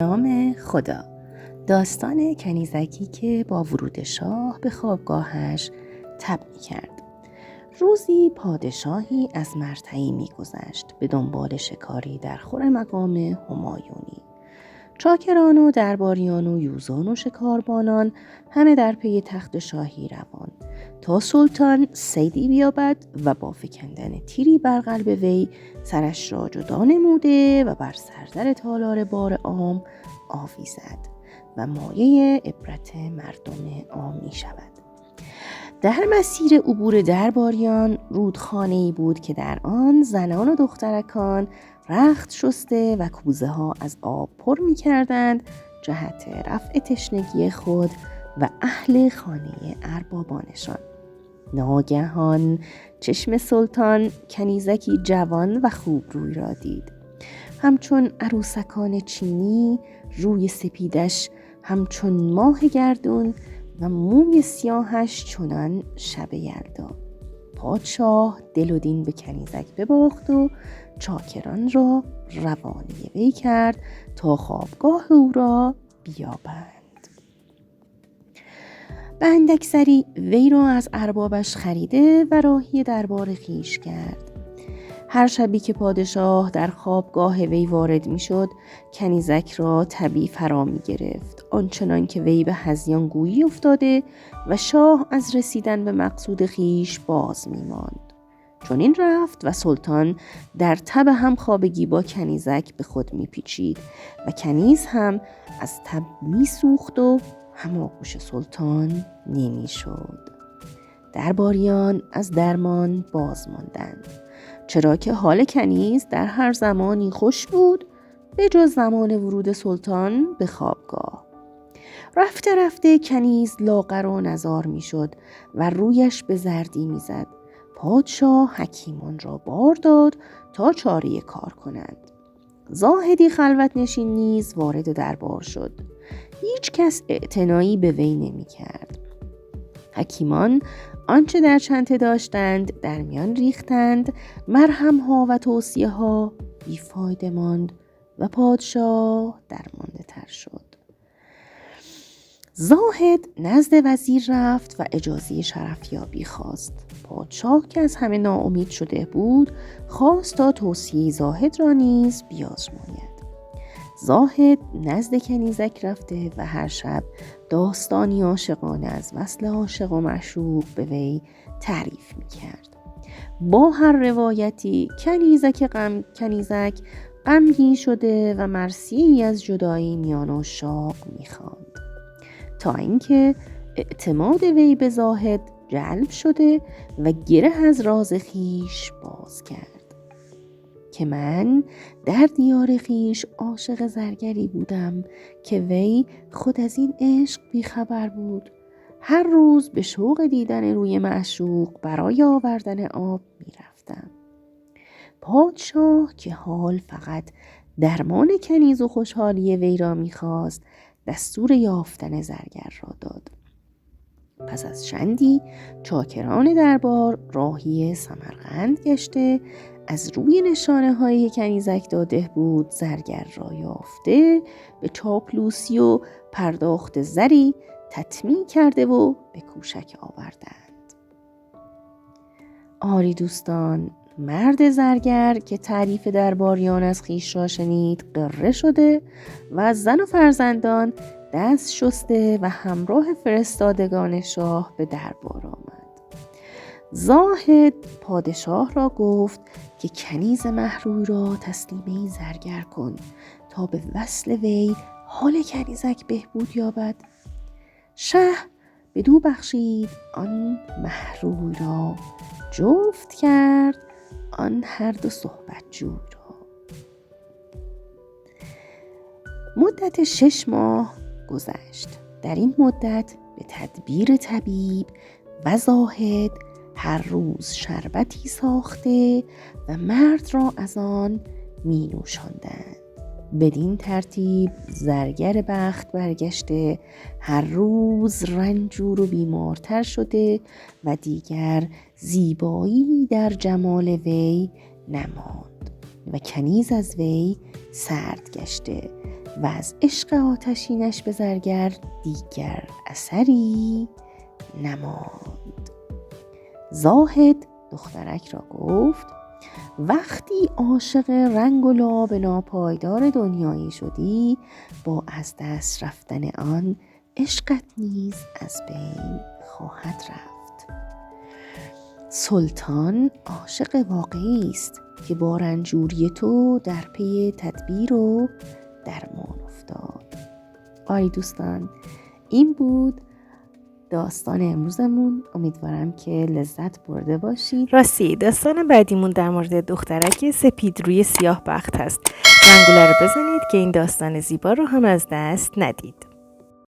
نام خدا. داستان کنیزکی که با ورود شاه به خوابگاهش تب می‌کرد. روزی پادشاهی از مرتعی می‌گذشت به دنبال شکاری در خور مقام همایونی. چاکران و درباریان و یوزان و شکاربانان همه در پی تخت شاهی روان تا سلطان صیدی بیابد و با فکندن تیری بر قلب وی سرش را جدا نموده و بر سردر تالار بار عام آویزد و مایه عبرت مردم عام می شود. در مسیر عبور درباریان رودخانه‌ای بود که در آن زنان و دخترکان رخت شسته و کوزه ها از آب پر می کردند جهت رفع تشنگی خود و اهل خانه اربابانشان. ناگهان چشم سلطان کنیزکی جوان و خوب روی را دید. همچون عروسکان چینی روی سپیدش همچون ماه گردون و موی سیاهش چنان شب یلدا. پادشاه دل و دین به کنیزک بباخت و چاکران را روانه وی کرد تا خوابگاه او را بیابند. به اندکسری وی را از اربابش خریده و راهی دربار خویش کرد. هر شبی که پادشاه در خوابگاه وی وارد می شد کنیزک را تبی فرا می گرفت، آنچنان که وی به هذیان گویی افتاده و شاه از رسیدن به مقصود خویش باز می ماند. چون این رفت و سلطان در تب همخوابگی با کنیزک به خود می پیچید و کنیز هم از تب می سوخت و هماغوش سلطان نمی شد. درباریان از درمان باز ماندند، چرا که حال کنیز در هر زمانی خوش بود به جز زمان ورود سلطان به خوابگاه. رفته رفته کنیز لاغر و نزار می شد و رویش به زردی می زد. پادشاه حکیمان را بار داد تا چاره کار کنند. زاهدی خلوت نشین نیز وارد دربار شد. هیچ کس اعتنایی به وی نمی کرد. حکیمان آنچه در چنته داشتند در میان ریختند، مرهم ها و توصیه ها بیفایده ماند و پادشاه درمانده تر شد. زاهد نزد وزیر رفت و اجازه شرفیابی خواست. پادشاه که از همه ناامید شده بود خواست تا توصیه زاهد را نیز بیازماید. زاهد نزد کنیزک رفته و هر شب داستانی عاشقانه از وصل عاشق و معشوق به وی تعریف می کرد. با هر روایتی کنیزک غمگین شده و مرثیه‌ای از جدایی میان عشاق می خواند، تا اینکه اعتماد وی به زاهد جلب شده و گره از راز خویش باز کرد که من در دیار خویش عاشق زرگری بودم که وی خود از این عشق بیخبر بود. هر روز به شوق دیدن روی معشوق برای آوردن آب میرفتم. پادشاه که حال فقط درمان کنیز و خوشحالی وی را میخواست دستور یافتن زرگر را داد. پس از چندی چاکران دربار راهی سمرقند گشته از روی نشانه هایی کنیزک داده بود زرگر را یافته به چاپلوسی و پرداخت زری تطمیع کرده و به کوشک آوردند. آری دوستان، مرد زرگر که تعریف درباریان از خویش را شنید غره شده و از زن و فرزندان دست شسته و همراه فرستادگان شاه به دربار آمد. زاهد پادشاه را گفت که کنیز محروی را تسلیم این زرگر کن تا به وصل وی حال کنیزک بهبود یابد. شه بدو بخشید آن محروی را، جفت کرد آن هر دو صحبت جوی را. مدت 6 ماه گذشت. در این مدت به تدبیر طبیب و زاهد هر روز شربتی ساخته و مرد را از آن می نوشاندند. بدین ترتیب زرگر بخت برگشته هر روز رنجور و بیمارتر شده و دیگر زیبایی در جمال وی نماند و کنیز از وی سرد گشته و از عشق آتشینش به زرگر دیگر اثری نماند. زاهد دخترک را گفت وقتی عاشق رنگ و لعاب ناپایدار دنیایی شدی، با از دست رفتن آن عشقت نیز از بین خواهد رفت. سلطان عاشق واقعی است که با رنجوری تو در پی تدبیر و درمان افتاد. آری دوستان، این بود داستان امروزمون. امیدوارم که لذت برده باشید. راستی داستان بعدیمون در مورد دخترک سپید روی سیاه بخت هست. زنگوله رو بزنید که این داستان زیبا رو هم از دست ندید.